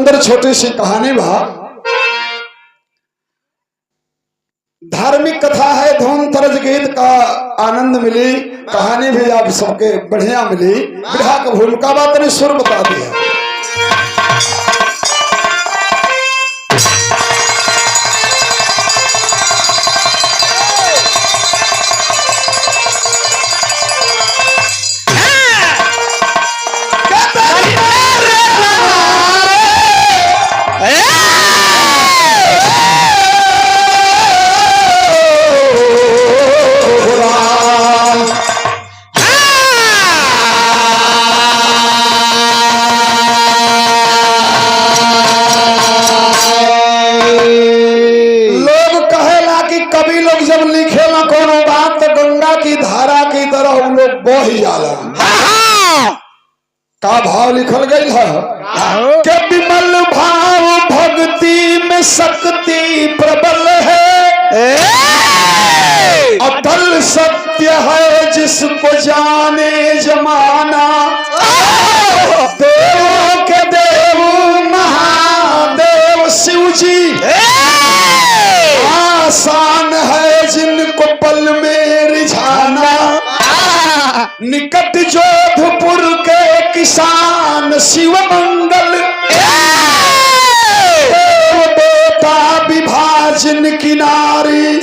अंदर छोटी सी कहानी बा। धार्मिक कथा है, धूम तरज गीत का आनंद मिली, कहानी भी आप सबके बढ़िया मिली। बिरहा का भूमिका बात ने सुर बता दिया। का भाव लिखल गई है कि विमल भाव भक्ति में शक्ति प्रबल है, अटल सत्य है जिसको जाने जमाना। देवों के देव महादेव शिव जी, आसान है जिनको पल में रिझाना। निकट जोधपुर के किसान शिव मंगल, बेटा विभाजन किनारी।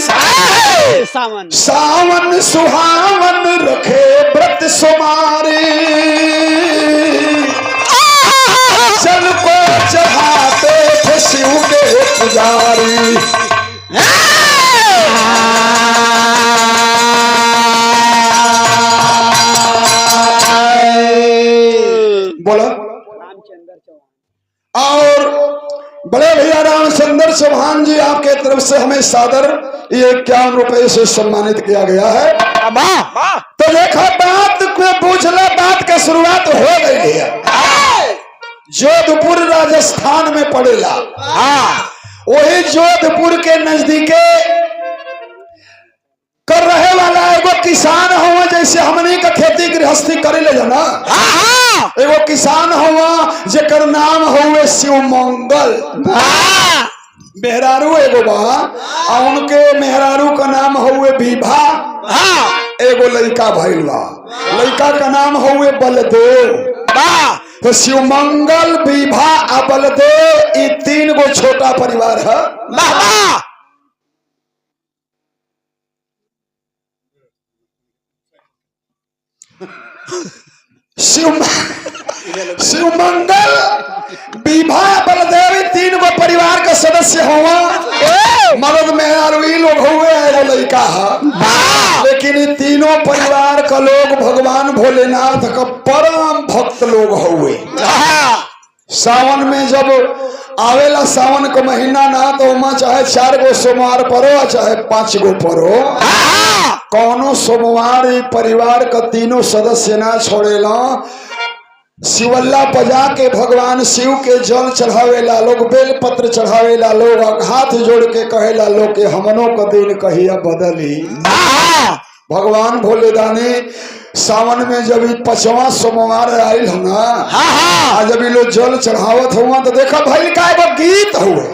सावन सुहावन रखे व्रत सुमारी, जल को चढ़ाते थे शिव के पुजारी। बोला और बड़े भैया रामचंद्र चौहान जी आपके तरफ से हमें सादर ये 51 रुपए से सम्मानित किया गया है। तो देखा बात को पूछला, बात का शुरुआत हो गई है। जोधपुर राजस्थान में पड़ेला, वही जोधपुर के नजदीके कर रहे वाला एगो किसान हुआ, जैसे हमने का खेती गृहस्थी करे ले जाना। एगो किसान हुआ जेकर नाम हुए शिव मंगल। मेहरारू एगो बा, उनके मेहरारू का नाम हुए विभा। एगो लड़का भइल बा, लड़का का नाम हुए बलदेव। तो शिव मंगल, विभा और बलदेव, ये 3 गो छोटा परिवार है। शिव मंगल, विभा, बलदेव 3 गो परिवार का सदस्य हुआ। मर्द मेहरारू लोग हुए, एगो लड़का है। लेकिन ये तीनों परिवार का लोग भगवान भोलेनाथ का परम भक्त लोग हुए। सावन में जब आवेला सावन का महीना ना, तो वहां चाहे 4 गो सोमवार परो चाहे 5 गो परो, कौनो सोमवार परिवार का तीनों सदस्य ना छोड़ेला। शिवल्ला बजा के भगवान शिव के जल चढ़ावेला लोग, बेल पत्र चढ़ावेला लोग, हाथ जोड़ के कहेला लोग के हमनों का दिन कहिया बदली। भगवान भोले दानी सावन में जब 5वां सोमवार आयल है ना, जब ये लोग जल चढ़ावत हुआ तो देखा भाई का एगो गीत हुए।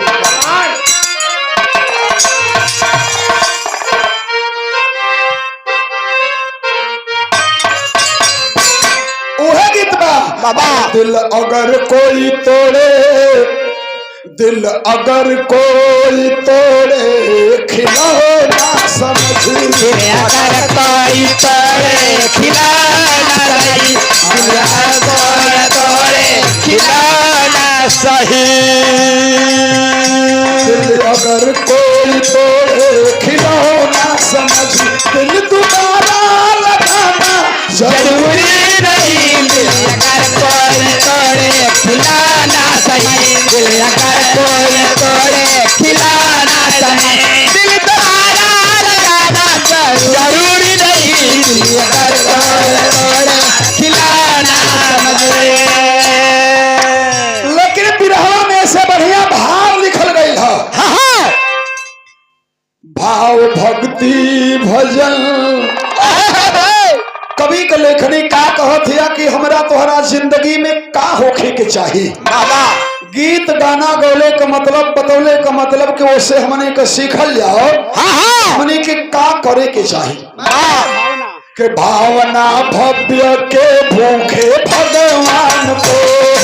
उहे गीत बा, दिल अगर कोई तोड़े, दिल अगर कोई तोड़े खिलौना समझ। अगर कोई तोड़े खिलौना सही, दिल अगर तोड़े खिलौना सही। दिल अगर कोई तोड़े खिलौना समझ, दिल दोबारा लगाना जरूरी नहीं। दिल अगर कोई तोड़े खिलौना सही, दिल अगर कोई तोड़े खिलौना सही। दिल दोबारा लगाना जरूरी नहीं। दिल अगर कोई तोड़े खिलौना समझे। लेकिन बिरहा में से बढ़िया भाव लिखल गई है। भाव भक्ति भजन। कवि के लेखनी का कहत है कि हमरा तोहरा जिंदगी में का होखे के चाहिए। गीत गाना गौले का मतलब बतौले का मतलब कि उससे हमने के सीखल जाओ हमने के का करे के चाहिए के भावना भव्य के भूखे भगवान को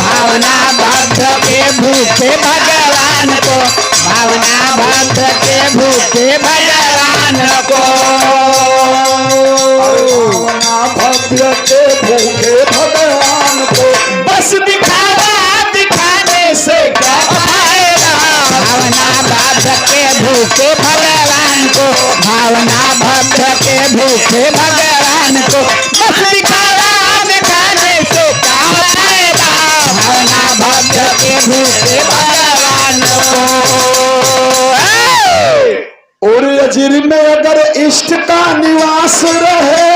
भावना भद्र के भूखे भगवान को भावना भद्र के भूखे भगवान को भावना भव्य के भूखे भगवान को बस दिखावा दिखाने से क्या फायदा भावना भद्र के भूखे भगवान को भावना भद्र के भूखे भगवान को बस दिखावा दिखाने से क्या फायदा भावना भद्र के भूखे भगवान को और अजीर में अगर इष्ट का निवास रहे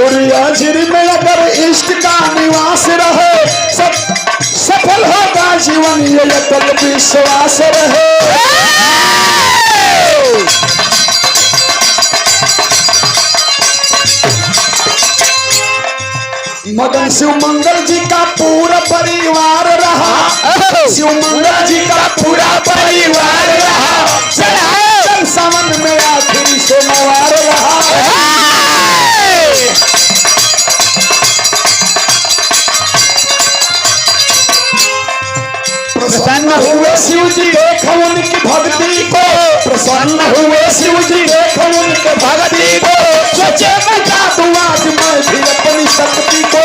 और अजीर में अगर इष्ट का निवास रहे सफल होगा जीवन ये अटल विश्वास रहे मगन शिव मंगल जी का पूरा परिवार रहा शिव मंगल जी का पूरा परिवार रहा चल सावन में आखिरी सोमवार रहा प्रसन्न हुए शिव जी देखो उनकी भक्ति को प्रसन्न हुए शिव जी देखो उनके भक्ति को सोचे बता दूं आज मैं भी अपनी शक्ति को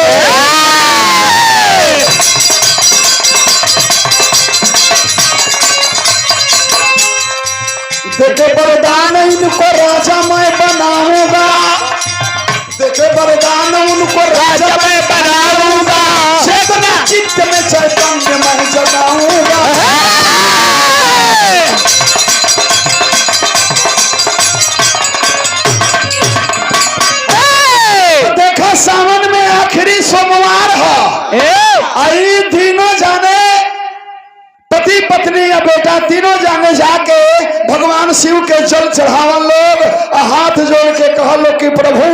देखे वरदान इनको राजा मैं बनाऊंगा देखे वरदान उनको राजा मैं बनाऊंगा चेतना चित्त में चैतन्य मैं जगाऊंगा देखो सावन में आखिरी सोमवार है आई तीनों जाने पति पत्नी या बेटा तीनों जाने जाके भगवान शिव के जल चढ़ावन लोग हाथ जोड़ के कह लो कि प्रभु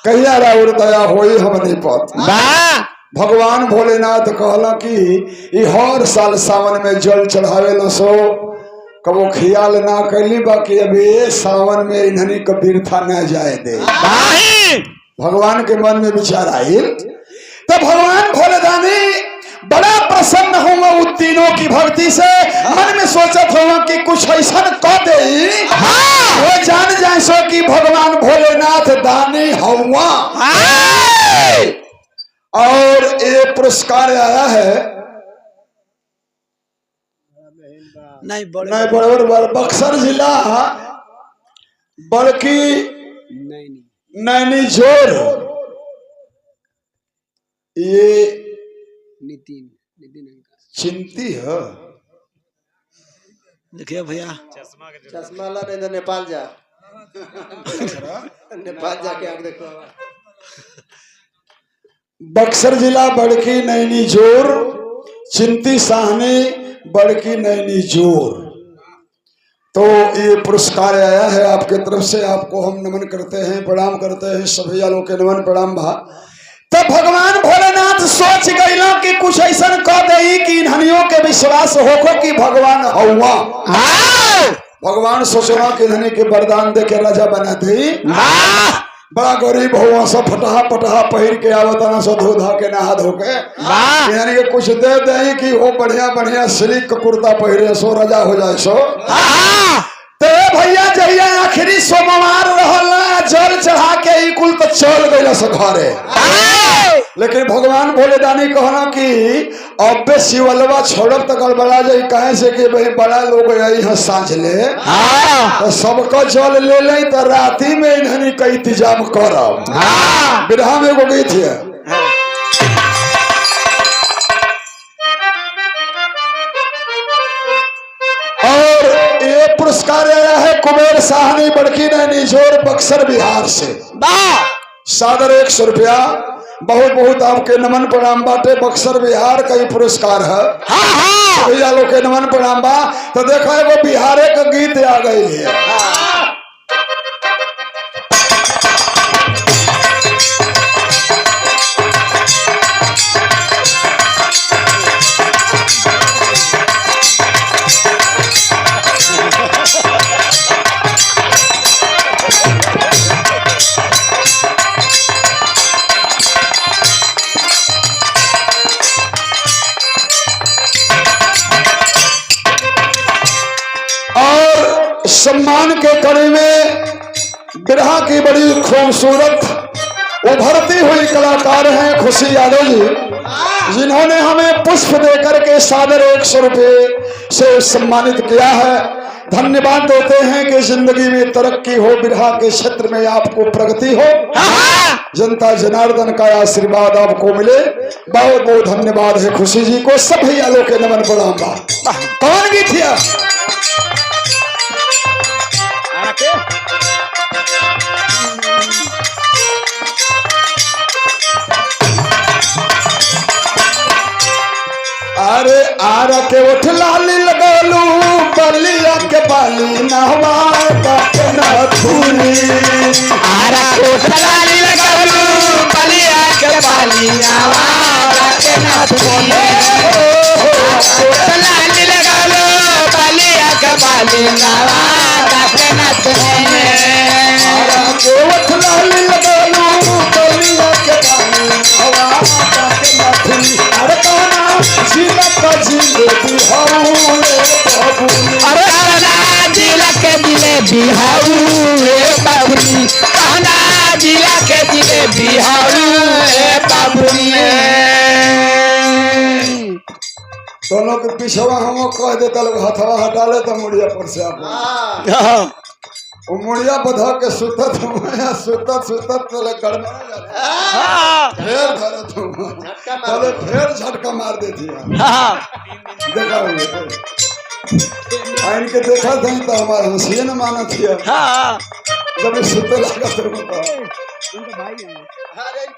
कहिया राउर दया होई हमने पत भगवान भोलेनाथ कहला कि हर साल सावन में जल चढ़ावे लो सो कबो ख्याल ना कैली बाकी अभी सावन में इन्हनी को बिरथा न जाए दे भगवान के मन में विचार आयल तो भगवान भोलेदानी बड़ा प्रसन्न होगा उन तीनों की भक्ति से मन में सोचत होगा कि कुछ ऐसा कह दे वो जान जाए सो कि भगवान भोलेनाथ दानी हुआ और ये पुरस्कार आया है नहीं बड़बर बक्सर जिला बड़की नैनी जोर ये नितिन चिंती है देखिए भैया चश्मा ला नहीं तो नेपाल जा नेपाल जाके आंख देखो बक्सर जिला बड़की नैनी जोर चिंती साहनी बड़की नैनी जोर तो ये पुरस्कार आया है आपके तरफ से आपको हम नमन करते हैं प्रणाम करते हैं सभी वालों के नमन प्रणाम भा तो भगवान भोलेनाथ सोच गए कि कुछ ऐसा कह दे कि इन्हनियों के विश्वास होको कि भगवान हुआ भगवान सोचना कि इन्हनी के वरदान दे के राजा बना दी बड़ा गरीब हुआ सब फटहा पटहा पहिर के आवताना सो धो धा के नहा धो के यानी कि कुछ दे दे कि वो बढ़िया बढ़िया सिल्क कुर्ता पहिरे सो राजा हो जाए सो तो भैया जहिया आखिरी सोमवार रहला जल चढ़ा के ई कुल तो चल गइल से घरे लेकिन भगवान भोलेदानी कहना कि अबे शिवलवा छोड़ब तो गड़बड़ा जाई कहे से कि भाई बड़ा लोग आई है सांझ ले तो सबको जल ले ले तो राती में इन्हनी का इंतजाम करब बिरहा में एगो गीत है और ये पुरस्कार आया है कुबेर साहनी बड़की नैनी जोर बक्सर बिहार से सादर 100 रुपया बहुत बहुत आपके नमन प्रणाम बाटे बक्सर बिहार का ही पुरस्कार है भैया लोग के नमन प्रणाम बा तो देखो एगो बिहारे का गीत आ गई है सम्मान के कड़ी में बिरहा की बड़ी खूबसूरत उभरती हुई कलाकार हैं खुशी यादव जी, जिन्होंने हमें पुष्प देकर के सादर 100 रुपये से सम्मानित किया है। धन्यवाद देते हैं कि जिंदगी में तरक्की हो, बिरहा के क्षेत्र में आपको प्रगति हो, जनता जनार्दन का आशीर्वाद आपको मिले। बहुत बहुत धन्यवाद है खुशी जी को। सब भैया लोग के नमन प्रणाम बा। कौन गीत है? अरे आर के उठ लाली लगलू बलिया के बाली नहवा के नथुनी। आर के उठ लाली लगलू बलिया के बाली नहवा के नथुनी। लाली लगलू बलिया के बाली नहवा के नथुनी। आर के उठ लाली लगलू बलिया के बाली नहवा के नथुनी। अरे कौना जिला का जिलेबी हाऊ अरे कहना जिला के जिलेबी हाऊ बाबुनी। कहना जिला के जिलेबी हाऊ बाबुनी। दोनों के पिछवा हम कह देता लोग हथवा हटा ले तो मुड़िया पर से आप वो मुड़िया बधा के सुतत सुतत तले गड़बड़ा जाता फिर धरत तले फिर झटका मार देती है। देखा आइन के देखा था तो हमारा हंसिए न माना थिया जब सुते लगा तो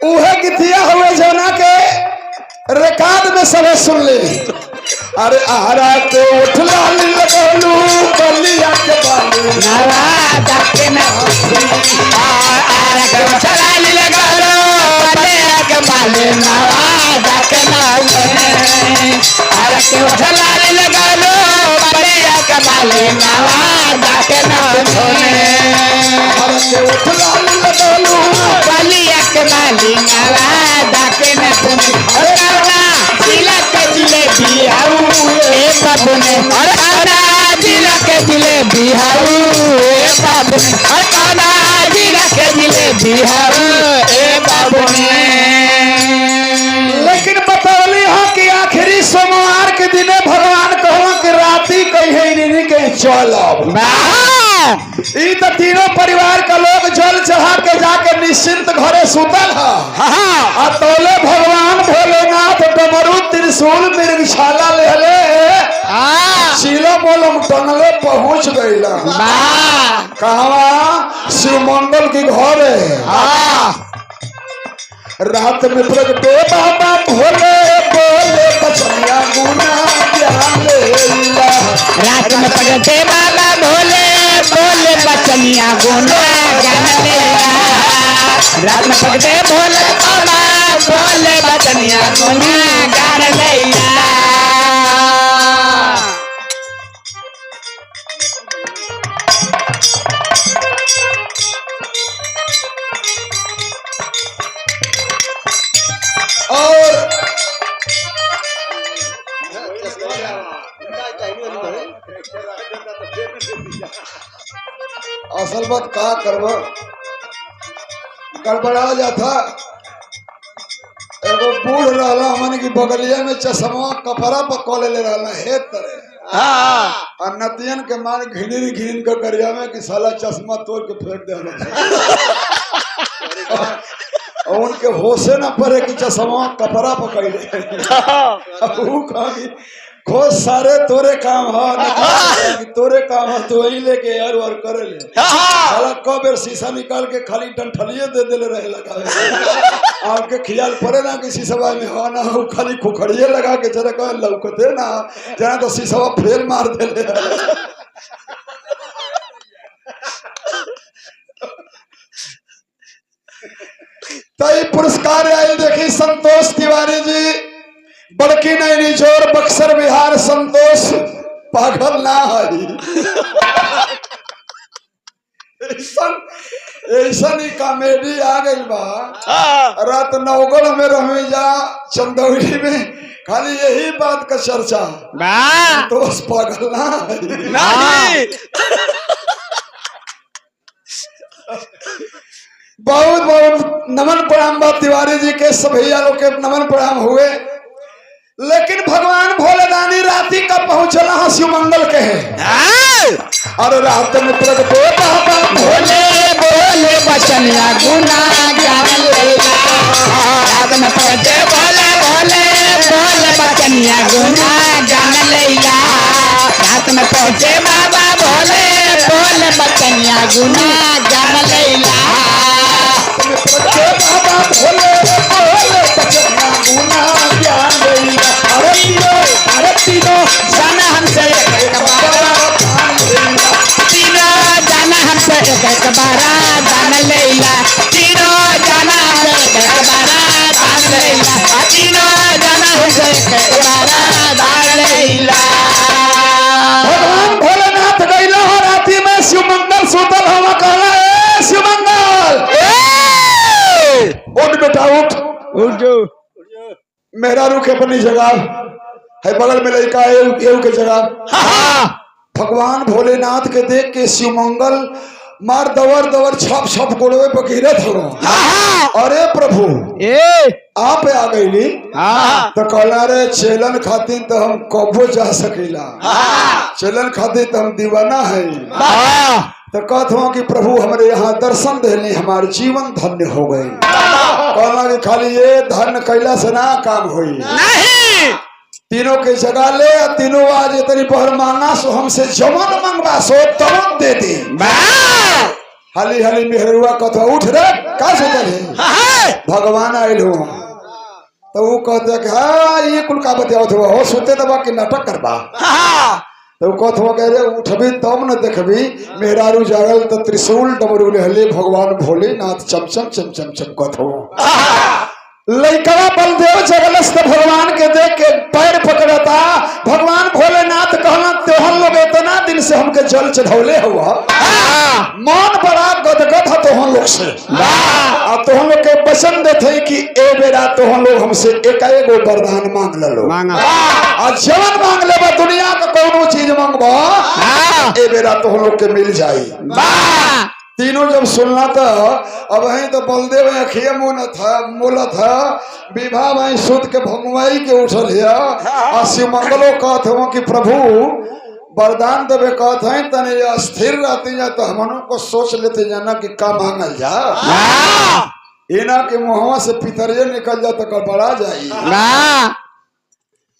उहे गिथिया हुए जना के रिकॉर्ड में सब सुन ले। अरे आरा के उठ लाली लगलू बलिया के बाली नवा के न आरा के उठ लाली लगलू बलिया के बाली नवा के न आरा के उठ लाली लगलू बलिया के बाली नवा के न आरा के उठ लाली लगलू बलिया के बाली नवा के न जिला के जिलेबी हाऊ ए बाबुने। अरे कहना जिला के जिलेबी हाऊ ए बाबुने। अरे कहना जिला के जिलेबी हाऊ ए बाबुने। लेकिन बतौली हो कि आखिरी सोमवार के दिने भगवान कहो कि राती कहे नहीं के चलब। ई तो तीनों परिवार का लोग जल चढ़ा के जाके निश्चिंत घरे सुतल है। तोले भगवान भोलेनाथ डमरू त्रिशूल मृगशाला ले शीला मोलम टंगले पहुंच गईला। कहवा शिव मंगल के घरे रात में प्रगटे बाबा भोले बोले बचनिया गुना ज्ञान लेला। रात में प्रगटे बाबा भोले बोले बचनिया गुना ज्ञान लेला। रात में प्रगटे भोले बाबा बोले बचनिया गुना ज्ञान लेला। और असल बात का करब गड़बड़ा जाता। एगो बूढ़ रहला मन की बगलिया में चश्मा कपड़ा पर कॉले ले रहला हे तरह और नतियन के मार घिन के करिया में कि साला चश्मा तोड़ के फेंक दे। और उनके होशे न पड़े कि चश्मा कपड़ा पकड़ ले। खोज सारे तोरे काम है तोरे काम है तो वही लेके यार और करे ले। साला कब बेर शीशा निकाल के खाली डंठलिए दे देले रहे लगा आपके ख्याल पड़े ना कि शीशवा में हो ना हो खाली खुखड़िए लगा के जरा कह लौकते ना जना तो शीशवा फेल मार देले। तई पुरस्कार आए देखी संतोष तिवारी जी बड़की नैनी जोर बक्सर बिहार। संतोष पागल ना है ऐसा ही कॉमेडी आ गई बा। रात नवगढ़ में रह जा चंदौली में खाली यही बात का चर्चा। संतोष पागल ना है। बहुत बहुत नमन प्रणाम बा तिवारी जी के सभैया लोग के नमन प्रणाम हुए। लेकिन भगवान भोलेदानी राती का पहुंचला है शिव मंगल के है और रात में प्रगटे बाबा भोले बोले बचनिया गुना गान लैला रात में पहुंचे भोले भोले बोले बचनिया गुना गान लैला रात में पहुंचे बाबा भोले बोले बचनिया गुना गान लैला प्रगटे बाबा भोले बोले बचनिया गुना ज्ञान लैला। अरे तीनों जाना हमसे एक बारा तीनों जाना हमसे एक बारा दान लैला तीनों जाना हमसे एक बारा दान लैला तीनों जाना हमसे एक बारा दान लैला। भगवान भोलेनाथ गईला हो राती में शिव मंगल सुतल हवा कहला ए शिव मंगल उठ बेटा उठ उठ जो मेरा रुख अपनी जगह है बगल में लड़का एव के जगह। भगवान भोलेनाथ के देख के शिव मंगल मार दवर दवर छप छप गोड़वे पर गिरत हो। अरे प्रभु आप आ गईली तो कहला रे चेलन खातिर तो हम कबो जा सकेला चेलन खातिर तो हम दीवाना है तो कहत हो कि प्रभु हमारे यहाँ दर्शन देने हमारे जीवन धन्य हो गए। कहला कि खाली ये धन्य कैला से ना काम हुई नहीं तीनों के जगह ले तीनों आज इतनी पहर मांगा सो हमसे जमन मंगवा सो तमन दे दी। हाली हाली मेहरुआ कथा उठ रे का सोचल है भगवान आयल हो तो वो कहते कि हाँ ये कुल का बतियाओ हो सोते दबा कि नाटक करबा तो कथ हो कह रहे उठबी तब न देखबी मेहरारू जागल तो त्रिशूल डमरू ले भगवान भोलेनाथ चमचम चमचम चमकत हो। लइकवा बलदेव जगलस तो भगवान के देख के पैर पकड़ता। भगवान भोलेनाथ कहना तोहन लोग इतना दिन से हमके जल चढ़ौले हुआ मन बड़ा गदगद है तोहन लोग से और तोहन लोग के वचन देते कि ए बेरा तोहन लोग हमसे एकाएगो वरदान मांग लो और जवन मांग लेबा दुनिया का कोनो चीज मांगबा ए बेरा तोहन लोग के मिल जाई। तीनों जब सुनना था अब वहीं तो बलदेव अखिया मोला था विवाह वहीं सुध के भंगवाई के उठल है और शिव मंगलो कहते हो कि प्रभु वरदान देवे कहते हैं तने स्थिर रहती है तो हमनों को सोच लेते जाना कि का मांगल जा इना के मुहवा से पितरिये निकल जा तो गड़बड़ा जाई।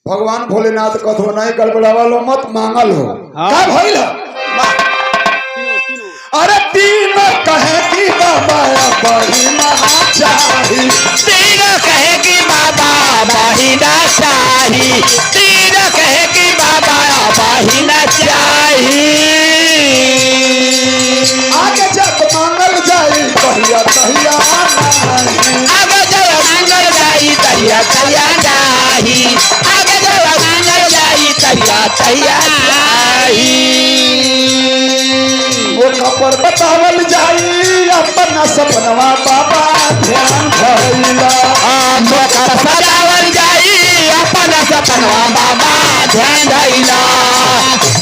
भगवान भोलेनाथ कहते हो नहीं गड़बड़ावा लो मत मांगल हो का भइल अरे तीनों कहे कि बाबा बहिना चाही तीनों कहे कि बाबा बहिना चाही तीनों कहे कि बाबा बहिना चाही आगे जब मांगल जाई कहिया कहिया आगे जब मांगल जाई कहिया कहिया नाही आगे जब मांगल जाई कहिया कहिया नाही वो कपर बतावल जाई अपना सपनवा बाबा ध्यान भइला मोकर सजावल जाई अपना सपनवा बाबा ध्यान धइला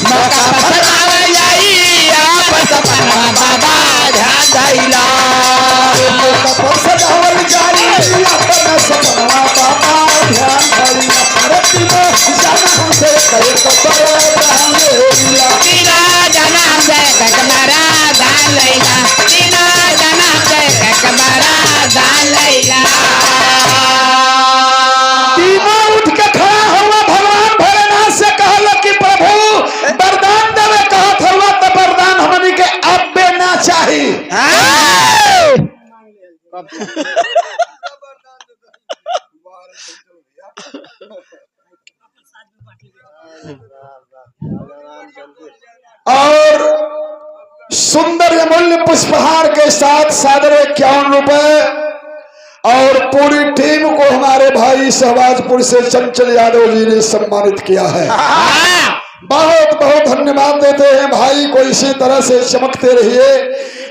मोकर सजावल जाई अपन सपनवा बाबा ध्यान धइला वो कपर सजावल जाई अपना सपनवा बाबा ध्यान भइला। अरे तीनों जाना हमसे कहे कपर रहंगेला तीना जाना हमसे ककबरा दान लैला तीना जाना हमसे ककबरा दान लैला। तीनों उठ के खड़ा हुआ भगवान भोलेनाथ से कहल कि प्रभु वरदान देवे कहत हुआ तो वरदान हमनी के अबे ना चाही। और सुंदर अमूल्य पुष्पहार के साथ सादर 51 रुपए और पूरी टीम को हमारे भाई शहबाजपुर से चंचल यादव जी ने सम्मानित किया है। बहुत बहुत धन्यवाद देते हैं भाई को इसी तरह से चमकते रहिए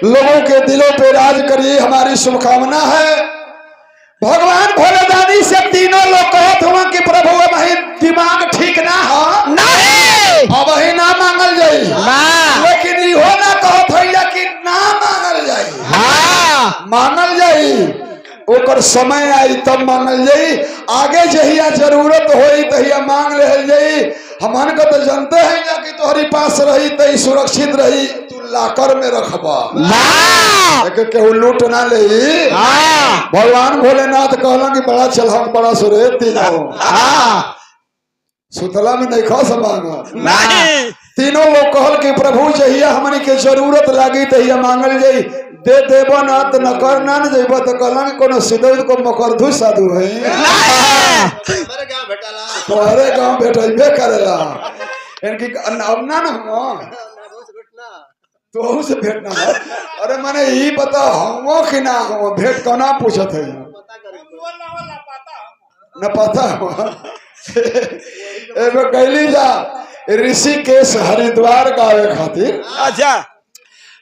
लोगों के दिलों पे राज करिए हमारी शुभकामना है। भगवान भोलेदानी से तीनों लोग कहत हुआ कि प्रभु वही दिमाग ठीक ना हो अब वही ना मांगल जाई लेकिन इहो ना कहत है कि ना मांगल जाई मांगल जाई ओकर समय आई तब मांगल जाई। आगे जहिया जरूरत होई तहिया मांग रहल जाई। हमन को तो जानते हैं या कि तुम्हारी पास रही तो सुरक्षित रही, तू लाकर में रखबा केहू लूट ना ले। भगवान भोलेनाथ कहला कि बड़ा चलहक बड़ा सुरे तीनों सुतला में नहीं खा समांग। तीनों लोग कहल कि प्रभु जहिया हमनी के जरूरत लागी तहिया मांगल जाई, दे देब ना तो न कर ना जेब तो कहला कि कोनो सिद्धौत को मकरधु साधु है तोहरे गाँव भेटे करेला इनकी अब ना हम तो से भेंटना है। अरे मैंने यही बता हम कि ना हम भेंट कौना पूछत है न पता कैली जा ऋषिकेश हरिद्वार गावे खातिर। अच्छा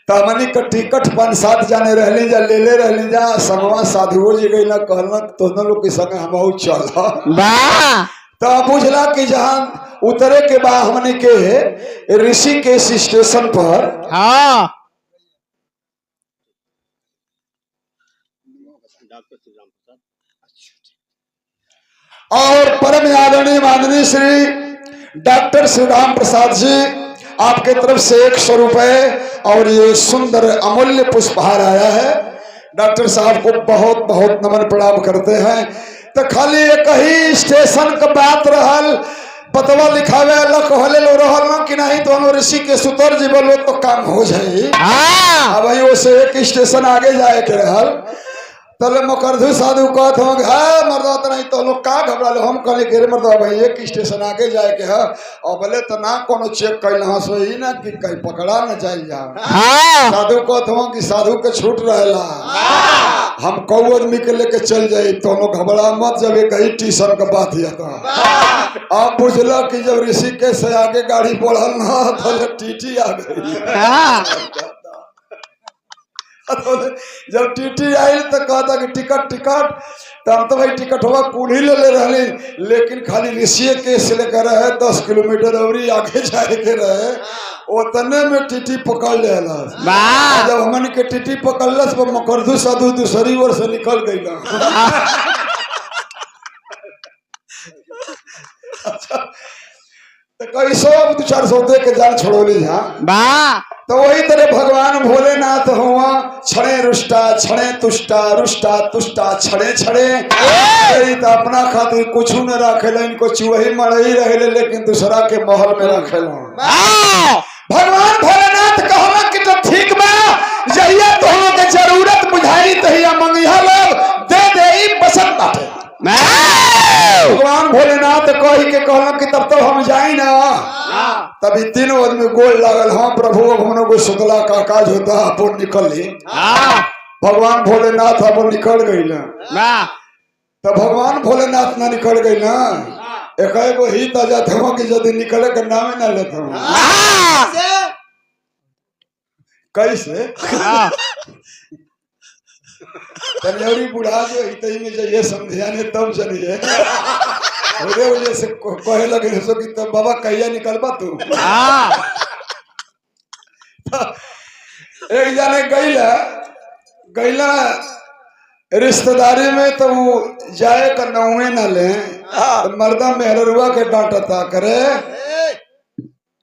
तमनी का टिकट 5-7 जाने रहली जा ले रहली जा संगवा साधुओं जी गई ना कहला दोनों लोग के संग हम चल तो बुझला कि जहाँ उतरे के बाद हमने के ऋषिकेश स्टेशन पर और परम आदरणीय माननीय श्री डॉक्टर श्री राम प्रसाद जी आपके तरफ से 100 रुपए और ये सुंदर अमूल्य पुष्पहार आया है। डॉक्टर साहब को बहुत बहुत नमन प्रणाम करते हैं। तो खाली एक ही स्टेशन का बात रहल पतवा लिखावे अलग कहले लो रहल ना कि नहीं तो हम ऋषि के सुतर जी बोलो तो काम हो जाए। अब वही वो से एक स्टेशन आगे जाए के रहल तले मकरधु साधु कहत हम मर्दा तो नहीं तो लोग का घबरा लो। हम कहले कि मर्दा भाई एक स्टेशन आगे जाए के है और बोले तो ना कोनो चेक कैल सोई ना कि कहीं पकड़ा न जाए जा। साधु कहत हम कि साधु के छूट रहेला हम कौ आदमी के लेके चल जाये तो लोग घबरा मत जब एक ही टीशन का बात है तो आप बुझल कि जब ऋषिकेश से आगे गाड़ी बढ़ल ना तो टीटी आ गई। जब टीटी आई तो कहता कि टिकट तो हम तो भाई टिकट हुआ कुल ले रहे लेकिन खाली ऋषिकेश से लेकर रहे 10 किलोमीटर और आगे जाए के रहे उतने में टीटी पकड़ ले। जब हमन के टीटी पकड़लस तो मकरधु साधु दूसरी ओर से निकल गई ना। अच्छा तो कैसो 200-400 दे के जान छोड़ोली हाँ तो वही तरह भगवान भोलेनाथ हुआ छड़े रुष्टा छड़े तुष्टा रुष्टा तुष्टा छड़े छड़े तो अपना खातिर कुछ न रखे इनको चूही मड़ई रहे लेकिन दूसरा के महल में रखे। भगवान भोलेनाथ कहला कि तो ठीक बा जहिया तो हम के जरूरत बुझाई तहिया मंगिया लोग दे दे बसत बाटे। भगवान भोलेनाथ कही के कहला कि तब तो हम जाई ना। तभी तीनों आदमी गोल लागल हाँ प्रभु हमनों को शुक्ला का काज होता अपन निकल ली। भगवान भोलेनाथ अपन निकल गई ना तो भगवान भोलेनाथ ना निकल गई ना एक ही ताजा था कि यदि निकले का नाम ना लेता हूँ कैसे तनियौरी बुढ़ा जो हितई में जाइए समझाने तब चलिए वजह से कहे लगे सो कि तब बाबा कहिया निकलबा तू। एक जाने गईला रिश्तेदारी में तो वो जाए का नौवे न ले तो मर्दा मेहरुआ के डांटता करे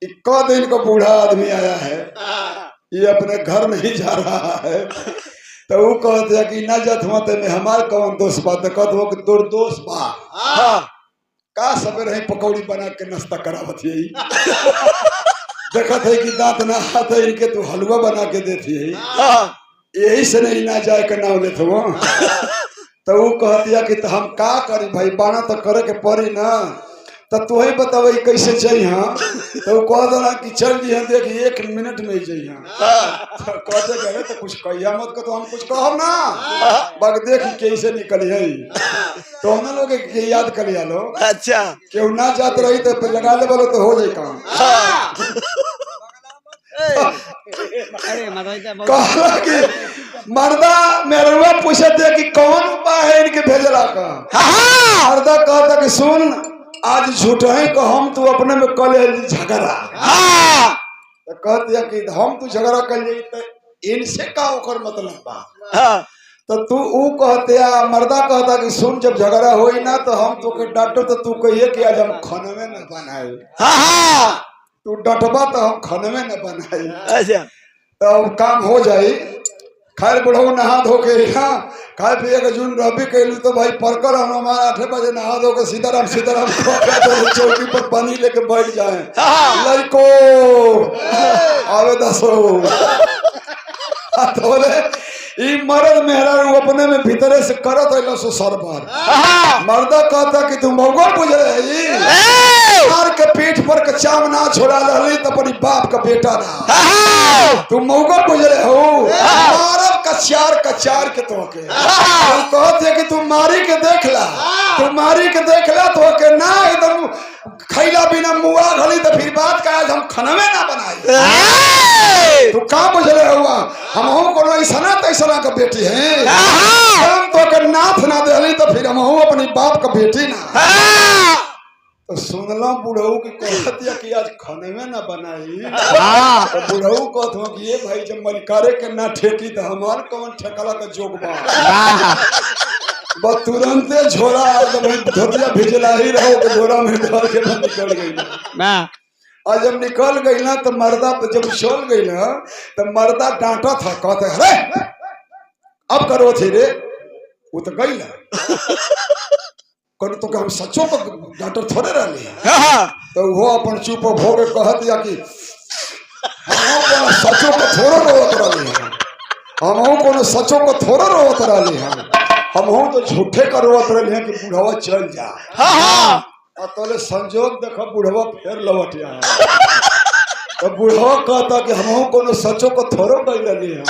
1 दिन का बूढ़ा आदमी आया है ये अपने घर नहीं जा रहा है तो वो कहते हैं कि न जत मत में हमार कौन दोस्त बा तो कहते हो कि तोर दोस्त बा का सवेरे ही पकौड़ी बना के नाश्ता करावत यही देखत है कि दांत ना हाथ है इनके तो हलवा बना के देती है यही से नहीं ना जाए के नाम लेते हो। तो वो कहती है कि तो हम का करी भाई बाना तो करे के पड़ी ना तो तू ही बताओ कैसे जाई। हाँ तो कह देना कि चल जी देख 1 मिनट में जाई। हाँ कहते गए तो कुछ कहिया मत को तो हम कुछ कहो ना बाग देख कैसे निकली है तो हम लोग याद कर लिया लो। अच्छा क्यों ना जाते रही तो फिर लगा ले बोलो तो हो जाए काम। कहला कि मर्दा मेरुआ पूछे थे कि कौन उपाय है इनके भेजला का। मर्दा कहता कि सुन आज झूठे है को हम तू अपने में कल झगड़ा तो कहती है कि हम तू झगड़ा कर तो इनसे का ओकर मतलब बा तो तू ऊ कहते मर्दा कहता कि सुन जब झगड़ा होई ना तो हम तो के डांटो तो तू कहिए कि आज हम खनवे न बनाए। तू डटबा तो हम खनवे न बनाए। अच्छा तो काम हो जाई। खैर बुढ़ऊ नहा धो के खाए पिए के जून रबी कैलू तो भाई परकर हम हमारा 8 बजे नहा धो के सीताराम सीताराम तो चौकी पर पानी लेके बैठ जाए। लड़को आवे दसो थोड़े ई मर्द मेहरा अपने में भीतरे से करत है सो सरबार। मर्दा कहता कि तुम मौगो बुझ रहे मार के पीठ पर के चाम ना छोड़ा रही तो अपनी बाप का बेटा ना तुम मौगो बुझ रहे हो मारब कचार के तो के तुम कहते कि तुम मारी के देख ला तो के ना एकदम खैला बिना मुआ घली तो फिर बात का आज हम खनवे ना बनाई। तू का बुझ रहे हुआ हम को ऐसा तैसा का बेटी है हम तो के नाथ ना दे तो फिर हम अपनी बाप का बेटी ना। तो सुनला बुढ़ऊ की कहतिया कि आज खनवे ना बनाई। तो बुढ़ऊ कहत हो कि ये भाई जब मलिकारे के ना ठेकी तो हमार कौन ठेकला का जोग बस तुरंते झोला धोतिया भिजला ही रहो तो झोला में डाल के निकल गई। और जब निकल गई ना तो मर्दा जब सोल गई ना तो मर्दा डांटा था कहते अरे अब करो थे रे वो तो गई ना करो तो हम सचो को डॉक्टर थोड़े रहे तो वो अपन चुप हो के कहत या कि हम सचो को थोड़ो रोवत रही हम को सचो को थोड़ो रोवत रही हम तो झूठे का रोवत रही हैं कि बुढ़वा चल जा। और तोले संजोग देखो बुढ़वा फिर लौट यहाँ तो बुढ़वा कहता कि हम को सचो को थोड़ो गई रही है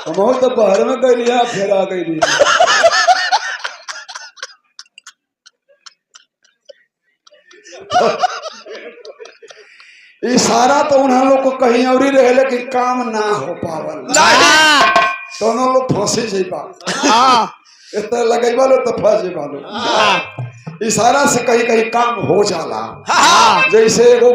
हम तो बाहर में गई है फिर आ गई। इशारा तो उन्हें लोग को कहीं और ही रहे लेकिन काम ना हो पावल दोनों लोग फंसे जाइबा इतना लगेबा लो तो फंस जाइबा लो। इशारा से कहीं कहीं काम हो जाला। जैसे वो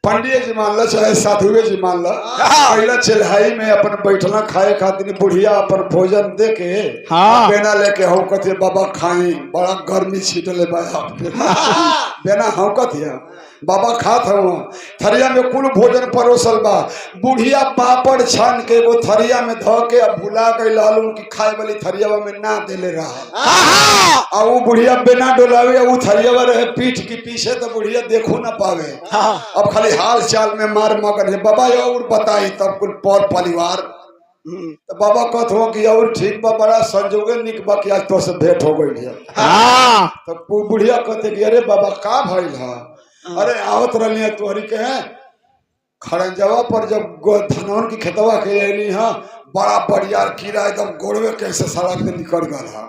पंडित जी मान लो चाहे साधुए जी मान लो पहला चिल्हाई में अपन बैठना खाए खातिर बुढ़िया अपन भोजन दे के बेना लेके हम कहते बाबा खाई बड़ा गर्मी छीटले बेना हम कहते बाबा खात हो थरिया में कुल भोजन परोसल बा बुढ़िया पापड़ छान के वो थरिया में धो के अब भुला गई लाल उनकी खाए वाली थरिया में ना देले रहा और वो बुढ़िया बिना डोलावे वो थरिया रहे पीठ की पीछे तो बुढ़िया देखो ना पावे। अब खाली हाल चाल में मार मगन है बाबा और बताई तब कुल पर परिवार तो बाबा कहत हो कि और ठीक बा बड़ा संजोगे निक बा कि आज तो से भेंट हो गई है। तो बुढ़िया कहते कि अरे बाबा का भइल है अरे आवत रही तोहरी के खड़ंजवा पर जब धनौन की खेतवा के अली हाँ बड़ा बढ़िया कीड़ा एकदम गोड़वे कैसे सड़क में निकल गया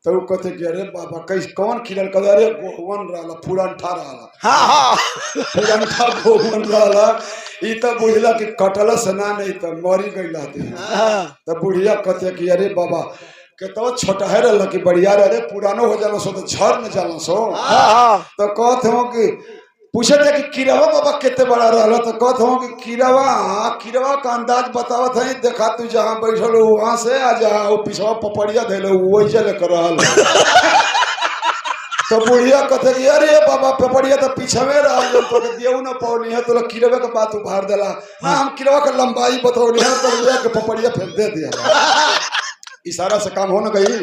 तो कहते कि अरे बाबा कैसे कौन कीड़ा कहते अरे गोवन रहा फुरंठा रहा फुरंठा गोवन रहा ई तो बुझला कि कटल से ना नहीं तो मरी गई तो बुढ़िया कहते कि अरे बाबा तो छोटा है रहा कि बढ़िया रहे पुरानो हो जाना सो तो झड़ न जाना सो। तो कहते हो कि पूछे थे कि कीड़वा बाबा कितने बड़ा रहा तो कहते हो कि कीड़वा का अंदाज बतावत है देखा तू जहाँ बैठल हो वहां से आ जहाँ वो पिछवा पपड़िया धैल वही चले कर तो बुढ़िया कहते कि अरे बाबा पपड़िया तो पीछे में रहा तो दियो ना पौनी है तो कीड़वे का बात उभार देला हम कीड़वा का लंबाई बतौनी है तो पपड़िया फिर दे दिया इशारा से काम हो न गई।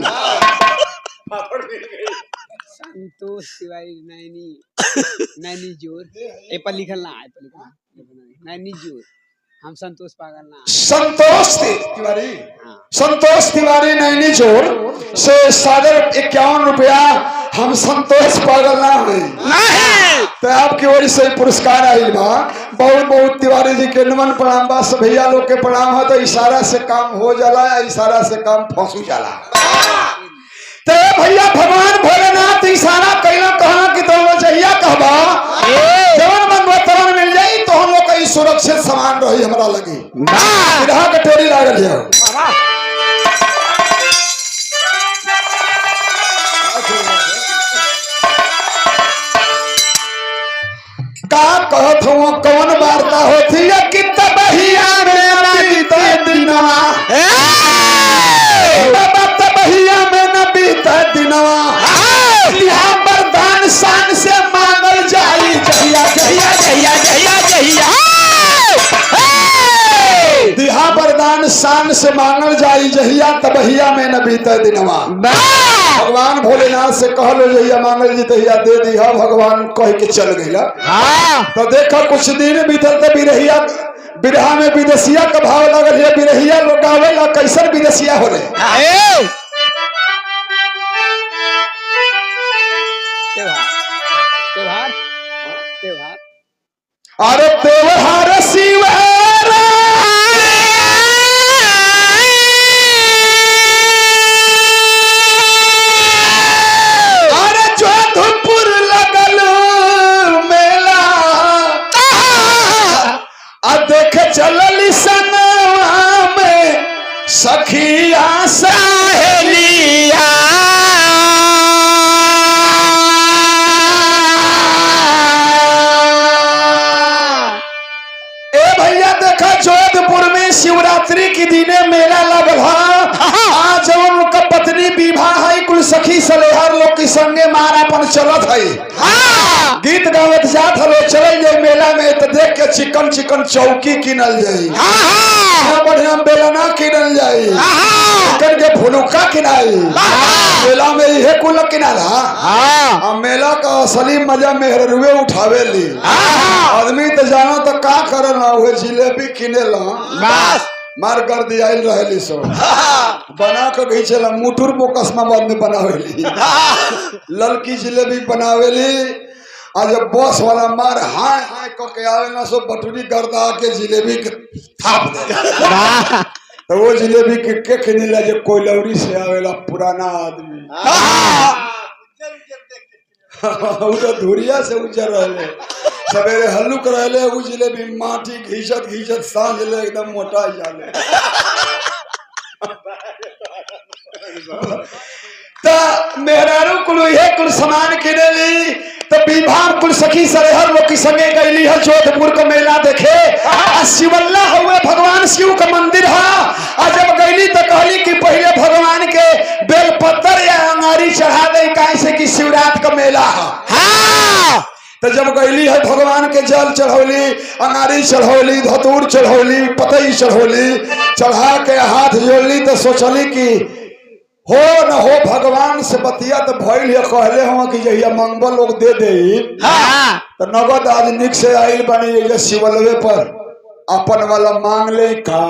संतोष तिवारी नैनी जोर ए पर लिखल ना नैनी जोर हम संतोष पागल ना संतोष तिवारी नैनी जोर से 51 रुपया हम संतोष पागल ना हुई तो आपकी ओर से पुरस्कार आई बा बहुत बहुत तिवारी जी के नमन प्रणाम बा सब भैया लोग के प्रणाम है तो इशारा से काम हो जाला इशारा से काम फंसू जाला। तो भैया भगवान भोलेनाथ इशारा कैला कहना कि तुम जहिया कहबा जवन मंगवा तवन मिल जाई तो हम लोग कहीं सुरक्षित सामान रही हमरा लगी विधा के टोरी लागल है का कहत हो कौन वार्ता होती है कि तबहिया में बीते दिनवा भगवान से मांगल जाई जहिया तबहिया में न बीते दिनवा। भगवान भोलेनाथ से कहलो जहिया मांगल जी तहिया दे दिया, भगवान कह के चल गईला। तो देखा कुछ दिन बीतल तो बिरहिया बिरहा में विदेशिया का भाव लगल है। बिरहिया लोग गावेला कैसन विदेशिया होले। त्योहार त्योहार अरे त्योहार शिवारा अरे जोधपुर लगल मेला आ देख चलल सनवा में सखिया सहेलिया। जोधपुर में शिवरात्रि की दिने मेला लगल आज जब उनका पत्नी विवाह है कुल सखी सलेहर लोग के संगे मारापन चलत है। गीत गावत जात हलो चल जाए मेला में तो देख के चिकन चिकन चौकी किनल जाई, बढ़िया बेलना किनल जाई, चिकन के फुनुका किनाई। मेला में यह कुल किनाला। मेला का असली मजा मेहरुए उठावे ली। आदमी तो जानो तो का करना हुए जिलेबी किनेला मार कर दिया रहली सो बना के घीचेला मुठुर बोकस्माबाद में बनावेली ललकी जिलेबी बनावेली। आ जब बस वाला मार हाय हाय के आवे ना सो बटुरी गर्दा के जिलेबी के थाप दे। तो वो जिलेबी के खिनेला जो कोयलौरी से आवेला पुराना आदमी उधर धुरिया से उजर रहे सवेरे हल्लुक रहे उ जिलेबी माटी घींचत घींचत सांझ ले एकदम मोटा जाले। तो मेहरारू कुल ये कुल सामान किनेली तो विवाह कुल सखी सरेहर लोग की संगे गईली है जोधपुर का मेला देखे। शिवल्ला हुए भगवान शिव का मंदिर है। जब गईली तो कहली कि पहले भगवान के बेलपत्तर या अंगारी चढ़ा दे कैसे कि शिवरात का मेला है। तो जब गईली है भगवान के जल चढ़ौली, अंगारी चढ़ौली, धतूर चढ़ौली, पतई चढ़ौली, चढ़ा के हाथ जोड़ली तो सोचली कि हो न हो भगवान से बतिया तो भइल है। कहले हो कि जहिया मंगल लोग दे दे तो नगद आज निक से आइल बनी शिवलवे पर अपन वाला मांग ले का।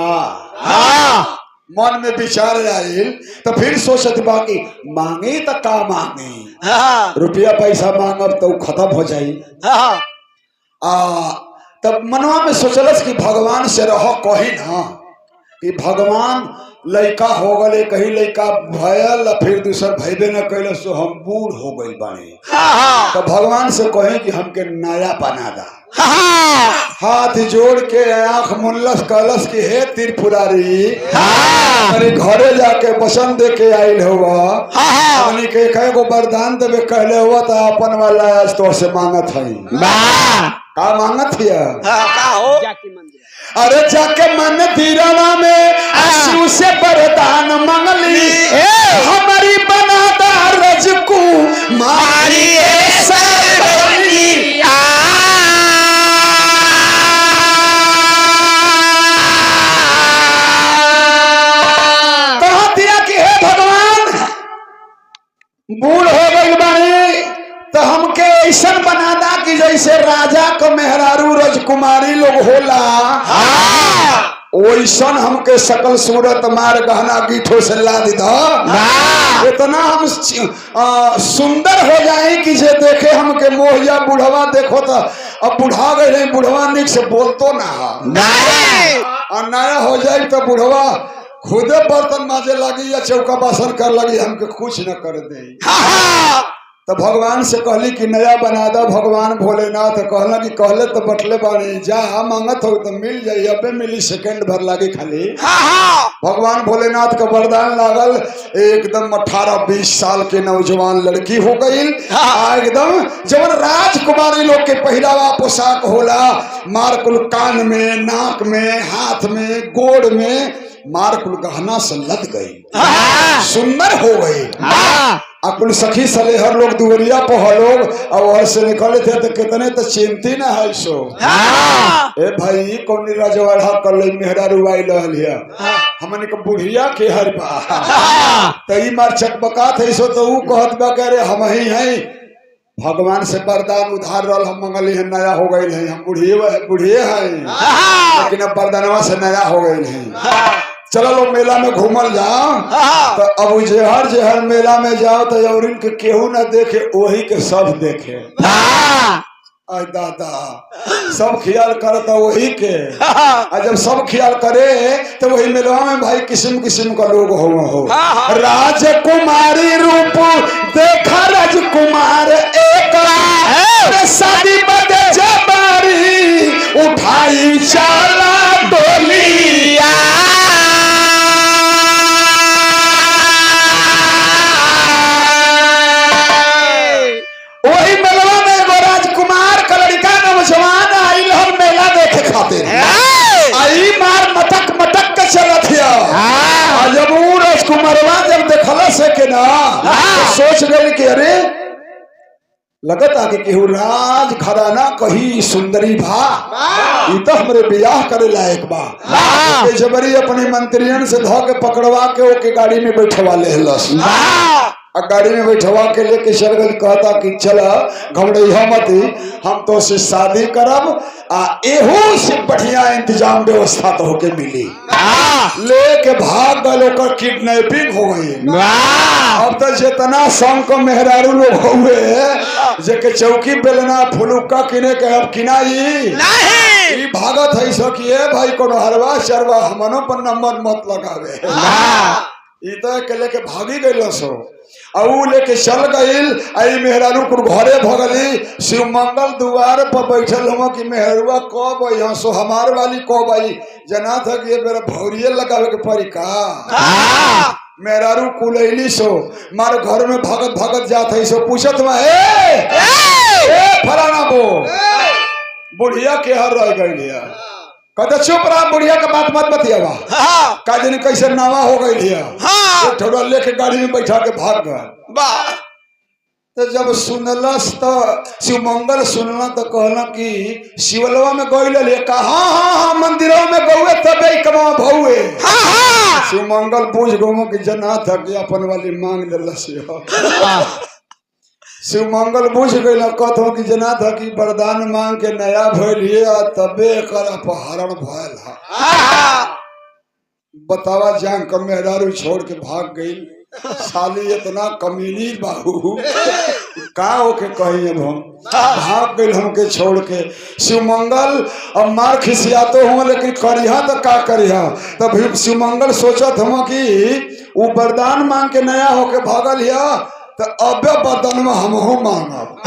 मन में विचार आइल तो फिर सोचत बाकी मांगे तो का मांगे, रुपया पैसा मांगब तो खत्म हो जाई। तब मनवा में सोचलस कि भगवान से रहो कही ना कि भगवान लड़का हो गए कहीं लड़का भयल फिर दूसर भयबे न कैल सो हम बूढ़ हो गई बानी। तो भगवान से कहे कि हमके नया बना दा। हाथ जोड़ के आंख मुनलस कहलस कि हे त्रिपुरारी अरे घरे जाके बसन दे के आयल हुआ के कहे को वरदान देवे कहले हुआ तो अपन वाला आज तो से मांगत है का मांगत है अरे जाके मंदिरवा में शिव से वरदान मंगली हमारी बनादा रजकू मारी कहा दिया कि हे भगवान बूढ़ हो गई बानी तो हमके ऐसा बनादा कि जैसे राजा को मेहरारू राजकुमारी लोग होला वैसन हमके सकल सूरत मार गहना गीठों से ला दी इतना हम सुंदर हो जाए कि जे देखे हमके मोहिया बुढ़वा देखो तो अब बुढ़ा गए बुढ़वा निक से बोलतो ना नया हो जाए तो बुढ़वा खुदे बर्तन माजे लगी या चौका बासन कर लगी हमके कुछ न कर दे। तो भगवान से कहली कि नया बना दो। भगवान भोलेनाथ कहला कि कहले तो बटले बानी जा मांगत हो तो मिल जाये अबे मिली सेकंड भर लागे खाली। भगवान भोलेनाथ का वरदान लागल एकदम 18-20 साल के नौजवान लड़की हो गई एकदम जब राजकुमारी लोग के पहरावा पोशाक होला मारकुल कान में नाक में हाथ में गोड़ में मारकुल गहना से लद गई सुंदर हो गई। अपन सखी सले हर लोग दुवरिया पर हलोग और वहां से निकले थे तो कितने तो चिंती ना है सो ए भाई कौन राजवाड़ा कर ले मेहरा रुवाई लहलिया हमने के बुढ़िया के हर बा तई मार चकबका थे सो तो ऊ कहत बा करे हम ही हैं भगवान से वरदान उधार रल हम मंगली है नया हो गई है हम बुढ़िए हैं लेकिन अब वरदानवा से नया हो गई है चलो लोग मेला में घूमल जाओ तो अब जेहर जेहर मेला में जाओ तो और इनके केहू ना देखे वही के सब देखे आई दादा सब ख्याल करे तो वही के और जब सब ख्याल करे तो वही मेला में भाई किस्म किस्म का लोग हो राजकुमारी रूप देखा राजकुमार एक शादी बदे जबारी उठाई चाला डोलिया वही मेलवा में एगो राजकुमार का लड़का नौजवान आइल हम मेला देखे खातिर आई मार मटक मटक के चलत है जब वो राजकुमारवा जब देखला से के ना तो सोच गई कि अरे लगता कि केहू राज घराना कही सुंदरी भा ये तो हमरे ब्याह करे लायक बा जबरी अपनी मंत्रियन से धो के पकड़वा के ओके गाड़ी में बैठवा ले हलस गाड़ी में बैठवा के लेके चल गई कहता कि चला घबराइया मत हम तो से शादी करब आ एहू से बढ़िया इंतजाम व्यवस्था तो होके मिली लेके भाग गए ओकर किडनैपिंग हो गई अब तो जितना संग को मेहरारू लोग हुए जेके चौकी बेलना फुलुक्का किने के अब किनाई नहीं भागत है सकिए भाई कोनो हरवा चरवा हमनो पर नंबर मत लगावे इतना के लेके भागी गई सो और लेके चल गईल आई मेहरारू कुल घरे भगली शिव मंगल द्वार पर बैठल हम कि मेहरुआ कब आई सो हमार वाली कब आई जना था कि मेरा भौरिये लगावे के पड़ी का मेहरारू कुलैली सो मारे घर में भगत भगत जात है सो पूछत में फलाना बो बुढ़िया के हर रह गई कहते चुप रहा बुढ़िया का बात मत बतियावा का जन कैसे नावा हो गई है थोड़ा लेके गाड़ी में बैठा के भाग गए तो जब सुनलस तो शिव मंगल सुनला तो कहला कि शिवलवा में गई ले हाँ मंदिरों में गौए तबे कमा भौए शिव मंगल पूछ गो कि जना था कि अपन वाली मांग ले शिव मंगल बुझ गई कहत कि जना था कि वरदान मांग के नया भइल तबे कर अपहरण भयल बतावा जान का मेहरारू छोड़ के भाग गई साली इतना कमीनी बाबू का होके कही अब हम भाग गई हमके छोड़ के शिव मंगल अब मार खिसियाते हुए लेकिन करिहा तो का करिहा तब शिव मंगल सोचत हम कि वो वरदान मांग के नया होके भागल तो अब बदन में हम मांगब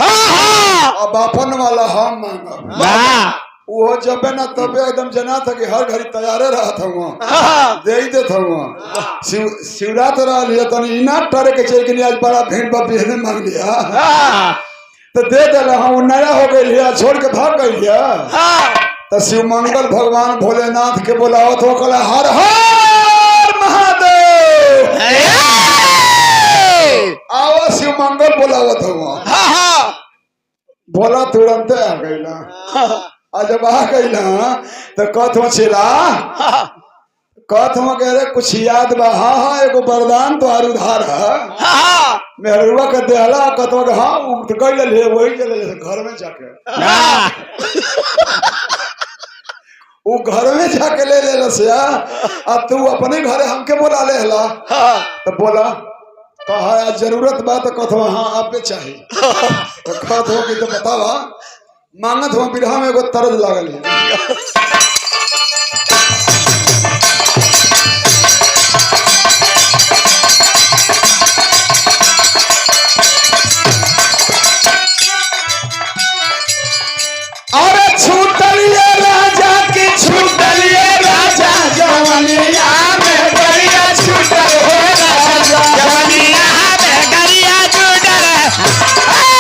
अब अपन वाला हम मांगब वो जब ना तबे एकदम जना था कि हर घड़ी तैयारे रहा था दे ही देता शिवरात रहा लिया तो इना टरे के चाहिए कि आज बड़ा भीड़ बा मांग लिया तो दे दे नया हो गई लिया छोड़ के भाग गई लिया तो शिव मंगल भगवान भोलेनाथ के बोलावत हो कल हर हर महादेव आवा शिव मंगल बोलावत हुआ बोला तुरंत आ गई ना जब आ गई ना तो कथ छिला कथ कह रहे कुछ याद बा हाँ एगो वरदान तो आर उधार है मेहरुआ के देहला कथ हाँ गई ले वही चले घर में जाके वो घर में जाके ले ले अब तू अपने घरे हमके बोला ले तो बोला कहा आज जरूरत बात कथवा हाँ आपे चाहिए तो कथ हो कि तो बतावा मांगत हो बिरहा में एगो तरज लागल अरे छूटलिए राजा की छूटलिए राजा जवनिया में गरिया छूटल हो राजा जवनिया में गरिया छूटल